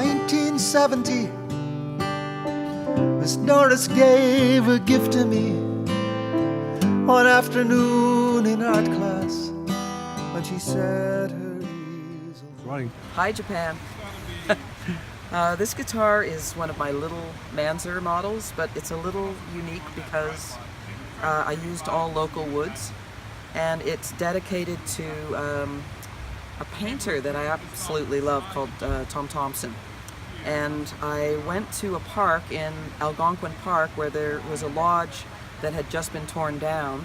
1970, Miss Norris gave a gift to me one afternoon in art class when she said her easel. Running. Hi, Japan. This guitar is one of my Little Manzer models, but it's a little unique because I used all local woods, and it's dedicated to a painter that I absolutely love called Tom Thompson. And I went to a park in Algonquin Park where there was a lodge that had just been torn down,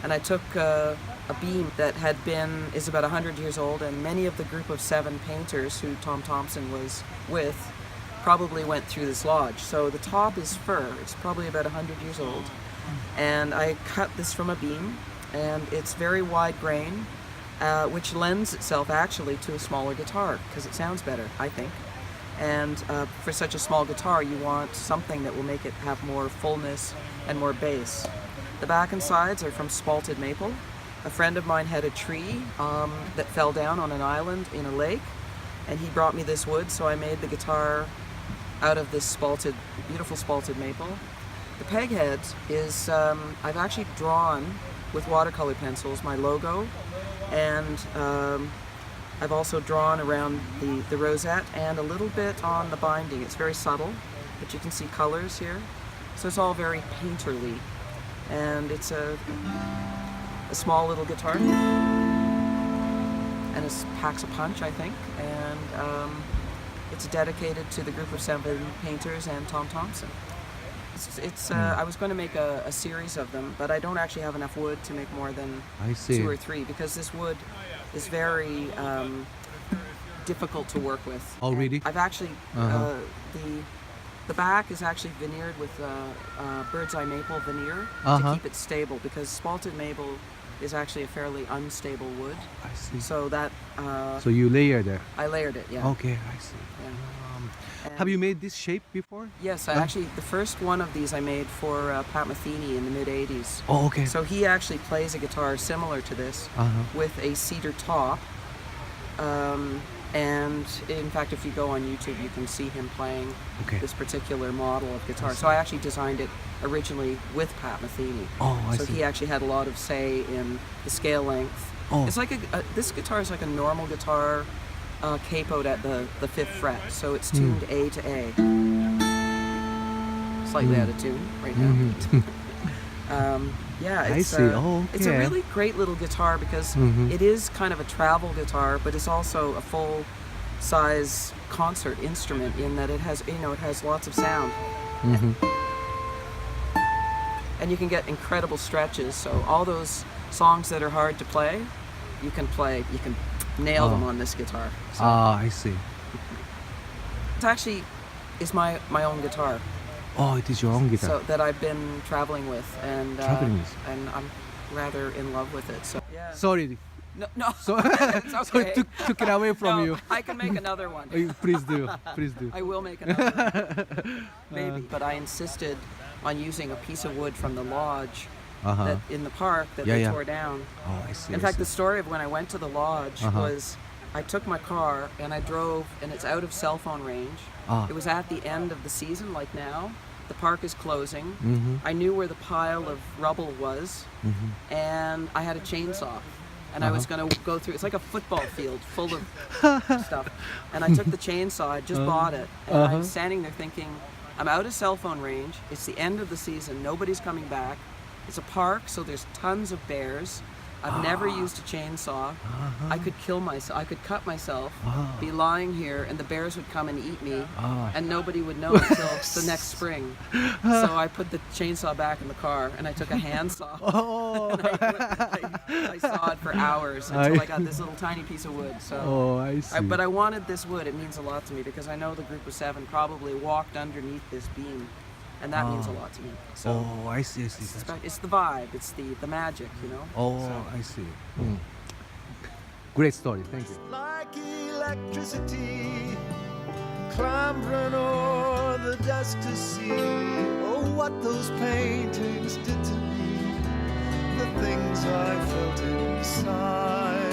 and I took a beam that is about 100 years old, and many of the group of 7 painters who Tom Thompson was with probably went through this lodge. So the top is fir, it's probably about 100 years old, and I cut this from a beam, and it's very wide grain, which lends itself actually to a smaller guitar because it sounds better, I think. And for such a small guitar, you want something that will make it have more fullness and more bass. The back and sides are from spalted maple. A friend of mine had a tree that fell down on an island in a lake, and he brought me this wood, so I made the guitar out of this beautiful spalted maple. The peg head is, I've actually drawn with watercolor pencils my logo, and I've also drawn around the rosette and a little bit on the binding. It's very subtle, but you can see colors here. So it's all very painterly, and it's a small little guitar, and it packs a punch, I think, and it's dedicated to the group of 7 painters and Tom Thompson. I was going to make a series of them, but I don't actually have enough wood to make more than 2 or 3 because this wood is very difficult to work with. Oh, really? I've actually, the back is actually veneered with bird's eye maple veneer to keep it stable, because spalted maple is actually a fairly unstable wood. I see. So that... so you layered it? I layered it, yeah. Okay, I see. Yeah. Have you made this shape before? Yes, actually, the first one of these I made for Pat Metheny in the mid-'80s. Oh, okay. So he actually plays a guitar similar to this with a cedar top. And in fact, if you go on YouTube, you can see him playing this particular model of guitar. So I actually designed it originally with Pat Metheny. Oh, I see. So he actually had a lot of say in the scale length. Oh. It's like this guitar is like a normal guitar capoed at the 5th fret, so it's tuned A to A. Slightly out of tune right now. Yeah, it's a really great little guitar because it is kind of a travel guitar, but it's also a full-size concert instrument in that it has lots of sound. And you can get incredible stretches, so all those songs that are hard to play, you can nail them on this guitar. So. I see. It actually is my own guitar. Oh, it is your own guitar. So that I've been traveling with, and and I'm rather in love with it. So yeah. Sorry. No. So, it's okay. so it took it away from you. I can make another one. Please do. Please do. I will make another one. Maybe. But I insisted on using a piece of wood from the lodge that in the park that they tore down. Oh, I see. In fact, the story of when I went to the lodge was I took my car and I drove, and it's out of cell phone range. It was at the end of the season, like now. The park is closing. I knew where the pile of rubble was, and I had a chainsaw. And I was going to go through, it's like a football field full of stuff. And I took the chainsaw, I just bought it, and I'm standing there thinking, I'm out of cell phone range, it's the end of the season, nobody's coming back. It's a park, so there's tons of bears. I've never used a chainsaw. I could kill myself, I could cut myself, be lying here, and the bears would come and eat me, and nobody would know until the next spring. So I put the chainsaw back in the car, and I took a handsaw. And I sawed for hours until I got this little tiny piece of wood. So, I see. but I wanted this wood. It means a lot to me because I know the group of 7 probably walked underneath this beam. And that means a lot to me. So I see. it's the vibe, it's the magic, you know? I see. Great story, thank you. Like electricity, clambering o'er the desk to see, oh, what those paintings did to me, the things I felt inside.